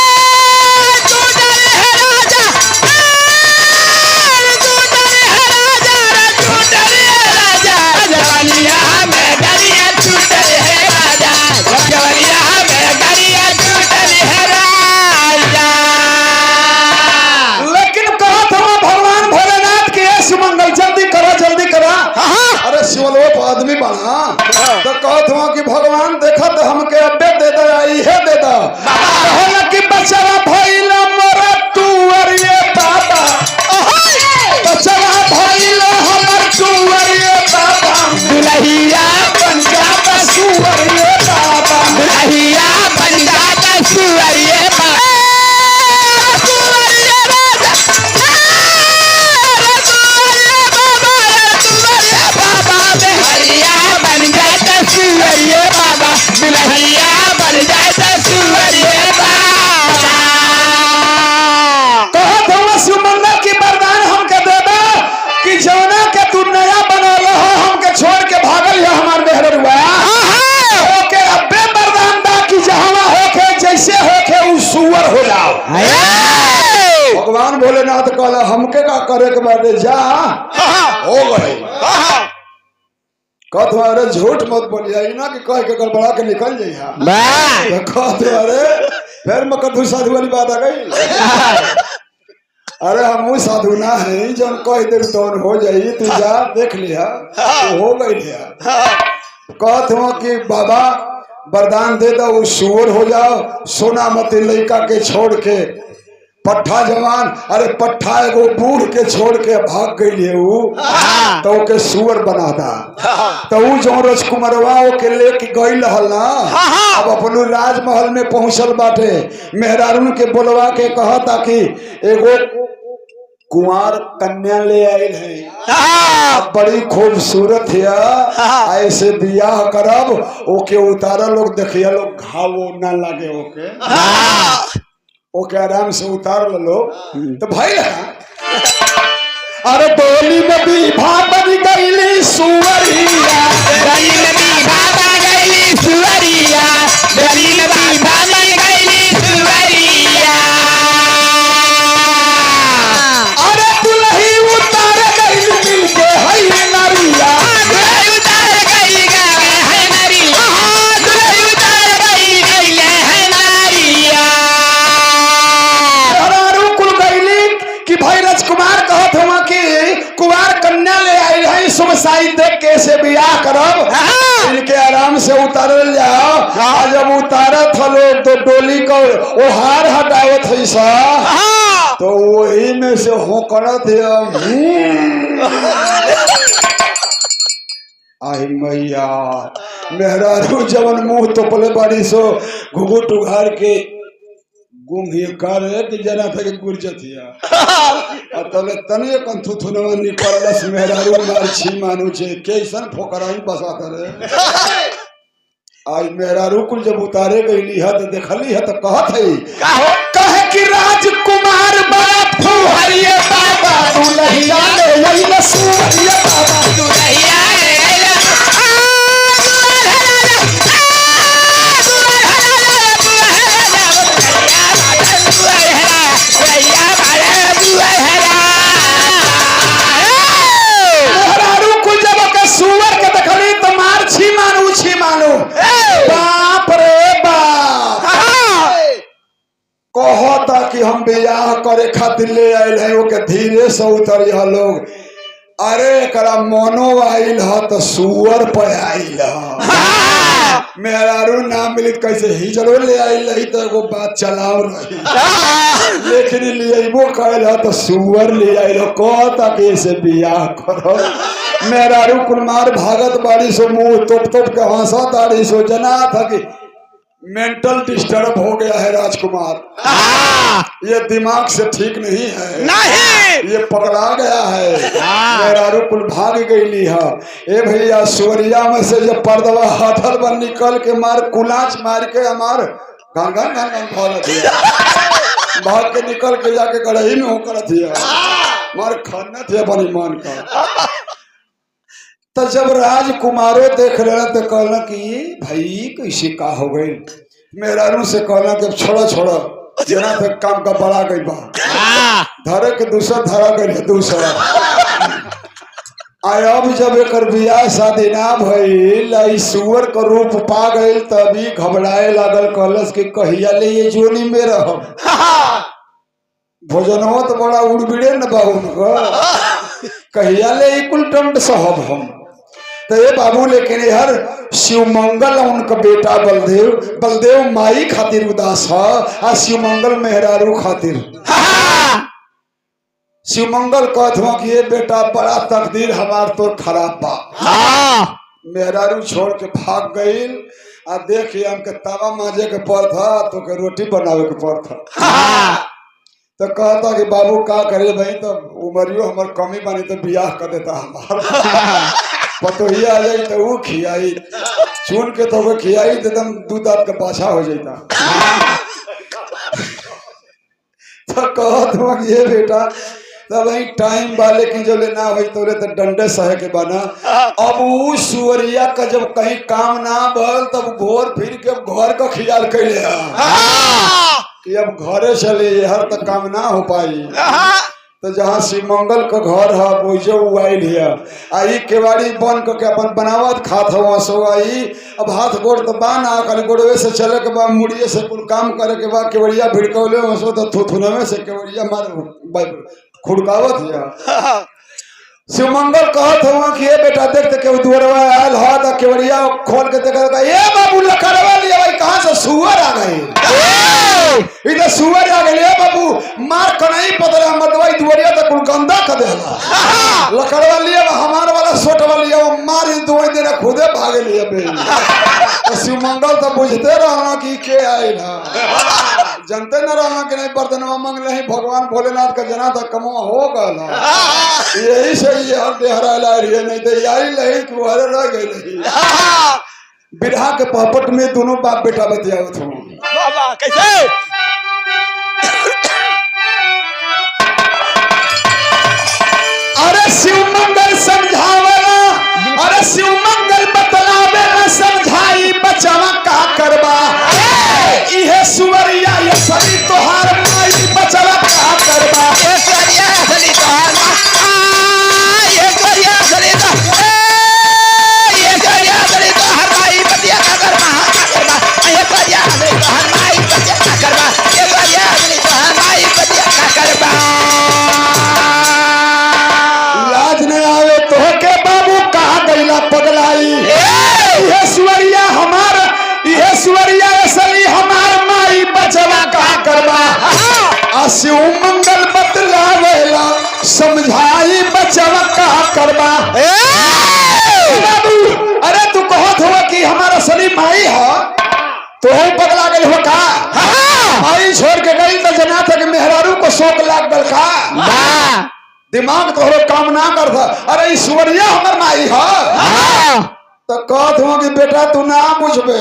सुअर हो जाओ। भगवान भोलेनाथ कहला हमके का करे के बाटे जा हो गए। कहत अरे झूठ मत बोलिया ना कि कह के गड़बड़ा के निकल जाइया। कहत अरे फिर मकर साधु वाली बात आ गई। अरे हम साधु ना है जौन कह दे तो हो जाई तू जा देख लिया तो हो गई लिया। कहत हो कि बाबा वरदान दे दो वो सुअर हो जाओ। सोना मती लड़का के छोड़ के पट्ठा जवान अरे पट्ठा एगो बूढ़ के छोड़ के भाग गई तो ओके सुअर बना दा। तो ऊ जो राजकुमारवा के लेके गई रहल ना अब अपन राजमहल में पहुंचल बाटे। मेहरारून के बोलवा के कहता कि एगो कुंवार कन्या ले आयल है बड़ी खूबसूरत है ऐसे बियाह करब ओके उतारा लोग देखिए लोग घाव ना लगे ओके आराम से उतार लो। तो भाई अरे डोली में भी बन गई सुअरिया देख कैसे बियाह करब इनके आराम से उतारल जाओ। जब उतारत हलो तो डोली को वो हार हटावत है सा तो वही में से हो करत आई मैया मेहरारू जवन मुंह तोपले बाड़ी सो घुघुट उघार के गुम ही कर कि जना थे गुरजतिया तले तने कंथु थुनवा निकलस मेहरारू मार छी मानु छे कैसन फोकराई बसा करे। आज मेहरारू कुल जब उतारे गईली है तो देखली है तो कहत है कहे कि राजकुमार बापू हरिये बाबा दुल्हिया ले लई सुहरिया बाबा दुल्हिया बाप रे बाप कहता कि हम बियाह करे खातिर ले आयल है ओके धीरे से उतर लोग। अरे एकरा मनो आइल ह तो सुअर पे आइल ह मेहरारू ना मिलित कैसे हिजड़ो ले आइल रही तो एगो बात चलाव रही लेकिन लिएबो कहल ह तो सुअर ले आइल कहता कि ऐसे बियाह करो। मेहरारू कुलमार भागत बाड़ी सो मुंह तोप तोप के हंसा ताड़ी सो जना था कि मेंटल डिस्टर्ब हो गया है राजकुमार ये दिमाग से ठीक नहीं है नहीं ये पकड़ा गया है। मेहरारू कुल भाग गई है। ए भैया सुअरिया में से जब पर्दवा हाथल बन निकल के मार कुलाच मार के हमार घन घन घन घन भाग के निकल के जाके गढ़ी में होकर मार खाना थे बनी मान का। तो जब राजकुमारों देख रहे तो कहला कि भाई कैसे का हो गई। मेहरारू से कहला कि छोड़ो छोड़ो जना तक काम का बड़ा गई बा धरे के दूसरा धरा गई दूसरा आय। अब जब एक बियाह शादी ना भइल सुअर का रूप पा गई तभी घबराए लागल कहलस कि कहिया ले ये जोनी में रह भोजनवा तो बड़ा उड़बिड़े न बाबू कहिया ले कुल टंड साहब हम तो ये बाबू लेकिन हर शिवमंगल उनका बेटा बलदेव बलदेव माई खातिर उदास है आ शिवमंगल मेहरारू खातिर। शिवमंगल कहत हुआ कि ये बेटा बड़ा तकदीर हमार तो खराब बा। मेहरारू छोड़ के भाग गई आ देखिए हमके तवा माजे के पड़ था तो के रोटी बनावे के पड़ था। तो कहता कि बाबू का करे भाई तो उमरियो हमार कमी बनी तो बियाह कर देता हमार पतोही आ जाई तो वो खियाई चुन के तो वो खियाई एकदम दूध दांत का पाछा हो जाता। तो कहत हुआ कि ये बेटा तब वही टाइम वाले की जो लेना हुई तो डंडे सह के बना। अब वो सुअरिया का जब कहीं काम ना बल तब घोर फिर के घर का ख्याल कैले कि अब घरे चले हर तक काम ना हो पाई तो जहाँ शिवमंगल का घर है वैसे आयल है आई केवाड़ी बन के अपन बनावत खात हो सो आई अब हाथ गोड़ तो बाना खाली गोड़वे से चले के बाद मुड़िए से कुल काम करे के बाद केवड़िया भिड़कौले सो तो थुथुनवे से केवड़िया मार खुड़कावत है शिवमंगल कहत हुआ कि ये बेटा देखते के दुअरवा आयल हा तो केवड़िया खोल के देखा ये बाबू लकड़वा लिया भाई कहाँ से सुअर आ गए इधर सुअर आ गए बाबू मार कनाई पतला मदवाई दुअरिया तो कुल गंदा कर देला लकड़वा लिया हमार वाला सोटवा लिया वो मार दुआई देना खुदे भागे लिया बे तो शिवमंगल तो बुझते रहना कि के आए ना जनते न रहना कि नहीं बर्तनवा मंगले ही भगवान भोलेनाथ का जना था कमवा हो गया यही से ये हर देहरा ला रही है नहीं तो यही लही कि वो रह गई नहीं बिरहा के पहपट में दोनों बाप बेटा बतियावत हूँ बाबा कैसे अरे शिवमंगल समझावेला अरे शिवमंगल बतलावेला समझाई बचावा का करबा इहे सुवरिया ये सभी तोहार माई बचावा का करबा ये करिया असली तोहार ये करिया असली तो ये करिया असली तोहार माई बतिया का करबा ये करिया असली तोहार माई बतिया का करबा ये करिया असली तोहार माई बतिया का करबा लाज न आवे तोहके बाबू कहा गईला पगलाई इहे सुवरिया हमार इहे सुवरिया असली हमार माई बचवा का करबा आ शिवमंगल बतलावेला समझाई बचवा का करबा बाबू अरे तू कहत हो कि हमारा असली माई है तो हम पगला गई हो का माई छोड़ के गई तो जना था कि मेहरारू को शौक लाग गल का दिमाग तो काम ना करता अरे ईश्वरिया हमर माई है तो कहत हो कि बेटा तू ना बुझबे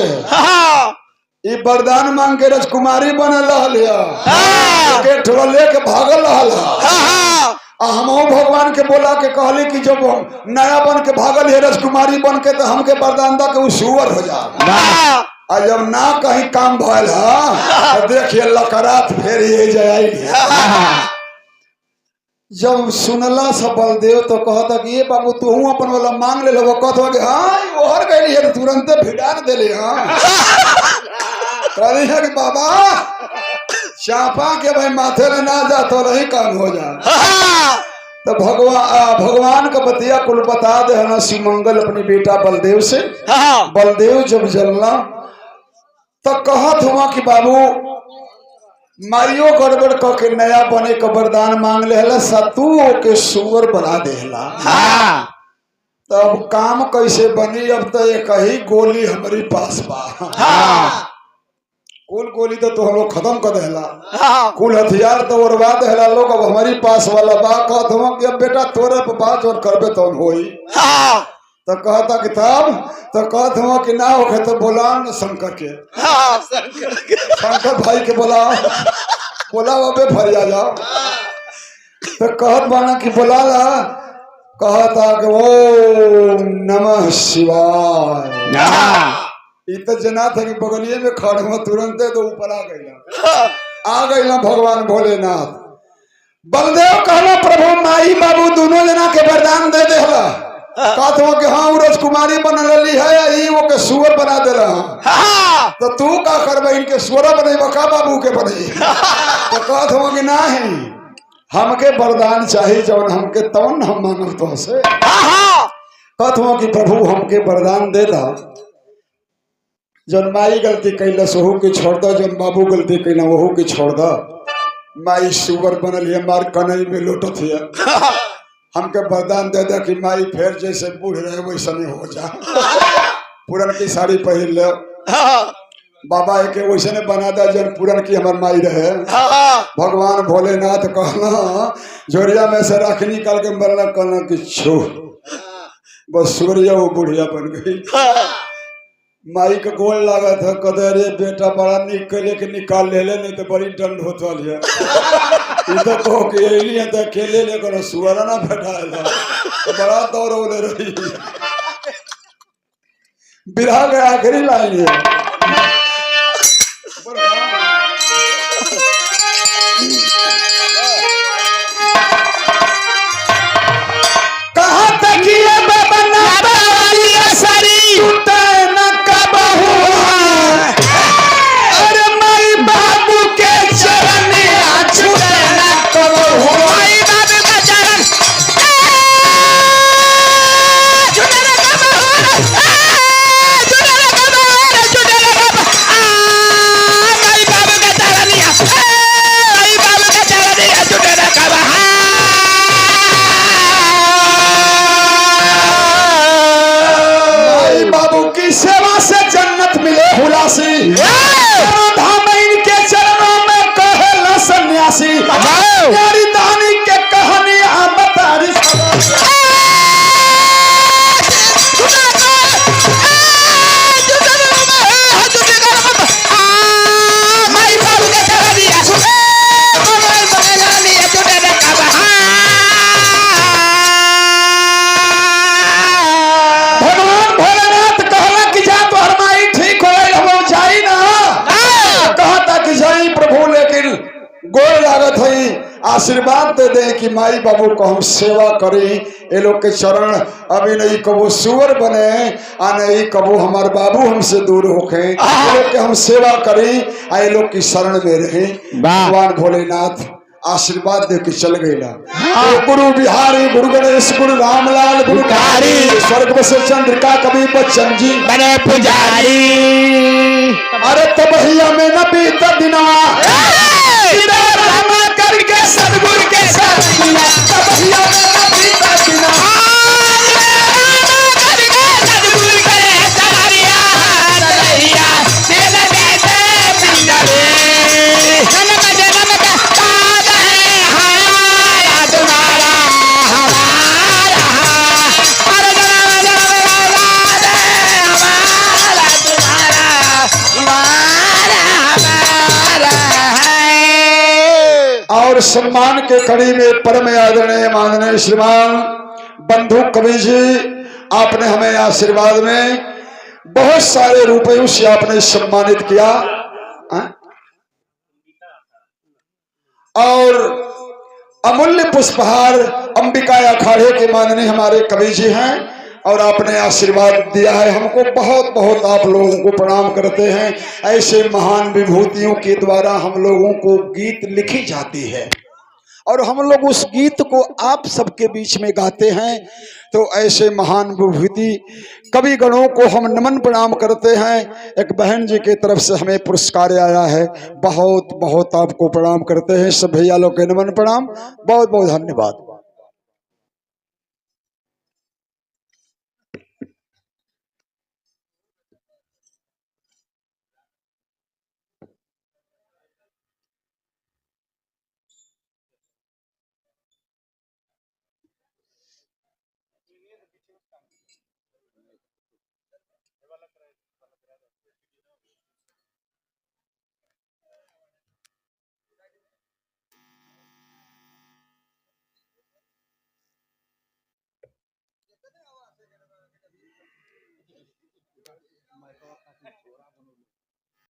ई वरदान मांग के राजकुमारी बनल लेके भागल रहल हमहू भगवान के बोला के कहली कि जब नया बन के भागल है राजकुमारी बन के तो हमके वरदान दा के सुअर हो जा आ जब ना कहीं काम भल है तो देखिए लकरात फेर ये जाई जब सुनला सब बलदेव तो कहता कि ये बाबू तू अपन वाला मांग ले लो कहता कि हाँ ओहर गई है तुरंत भिड़ा देले हाँ कहली है कि बाबा चापा के भाई माथे में ना जा तो नहीं काम हो जा तो भगवान का बतिया कुल बता दे ना शिवमंगल अपनी बेटा बलदेव से बलदेव जब जलना तो कहत हुआ कि बाबू मारियो गड़बड़ के नया बने का वरदान मांग ले सतू के सुअर बना देला तब काम कैसे बनी अब तो एक ही गोली हमारी पास बा कुल गोली तो हम लोग खत्म कर देला कुल हथियार तो उड़वा देला लोग अब हमारी पास वाला बा कहत हम कि अब बेटा तोरे पे बात और करबे तो होई तो कहता कि तब तो कहत हम कि ना होके तो बोला न शंकर के शंकर भाई के बोला अबे फरिया जाओ तो कहत बाना कि बोला ला कहता कि ओम नमः शिवाय तो जना था कि बगलिए में खड़ हुआ तुरंत तो ऊपर आ गई भगवान भोलेनाथ बलदेव कहला प्रभु माई बाबू दोनों जना के वरदान दे देला कहत हो कि हाँ राजकुमारी बन रही है ई वो के सुअर बना देला तो तू का करबे इनके सुअर बने का बाबू के बने तो कहत हो कि नहीं हमके वरदान चाहिए जवन हमके तवन हम मांगब तो से कहत हो कि प्रभु हमके वरदान दे दा जन माई गलती कैला सोहू के छोड़ दो जन बाबू गलती कैला वहू के छोड़ दो माई सुअर बनल है मार कनई में लोटत है हमके वरदान दे दे कि माई फिर जैसे बूढ़ रहे वैसे नहीं हो जा पुरन की साड़ी पहन ले बाबा एक वैसे ने बना दा जन पुरन की हमार माई रहे भगवान भोलेनाथ कहना झोरिया में से राख निकाल के मरना कहना कि छो बस सूर्य वो बुढ़िया बन गई माई का गोल लगा था कदे रे बेटा बड़ा निक के लेके निकाल ले नहीं तो बड़ी दंड होता है इधर तो के तो अकेले लेकर सुअर ना बैठा तो बड़ा दौड़ ले रही बिरहा के आखिरी लाइन है प्यारी दानी के कहानी हम बता रही सब। भगवान भोलेनाथ कहला कि जा तो हरमाई ठीक हो गई हम जाई ना कहता कि जाई प्रभु लेकिन गोर लागत है आशीर्वाद दे दे कि माई बाबू को हम सेवा करी ये लोग के चरण अभी नहीं कबो सुअर बने आ नहीं कबो हमारे बाबू हमसे दूर होके ये लोग के हम सेवा करी आ ये लोग की शरण में रहे। भगवान भोलेनाथ आशीर्वाद दे के चल गई ना। तो गुरु बिहारी गुरु गणेश गुरु रामलाल गुरु कारी स्वर्ग बसे चंद्रिका कवि बच्चन जी बने पुजारी। अरे तबहिया में न बीत दिना रामा करके सदगुरु के साथिया तबहिया में न बीत दिना और सम्मान के कड़ी में परम आदरणीय माननीय श्रीमान बंधु कवि जी आपने हमें आशीर्वाद में बहुत सारे रुपयों से आपने सम्मानित किया और अमूल्य पुष्पहार अंबिका अखाड़े के माननीय हमारे कवि जी हैं और आपने आशीर्वाद दिया है हमको बहुत बहुत आप लोगों को प्रणाम करते हैं। ऐसे महान विभूतियों के द्वारा हम लोगों को गीत लिखी जाती है और हम लोग उस गीत को आप सबके बीच में गाते हैं। तो ऐसे महान विभूति कवि गणों को हम नमन प्रणाम करते हैं। एक बहन जी की तरफ से हमें पुरस्कार आया है, बहुत बहुत आपको प्रणाम करते हैं। सब भैया लोग के नमन प्रणाम, बहुत बहुत धन्यवाद।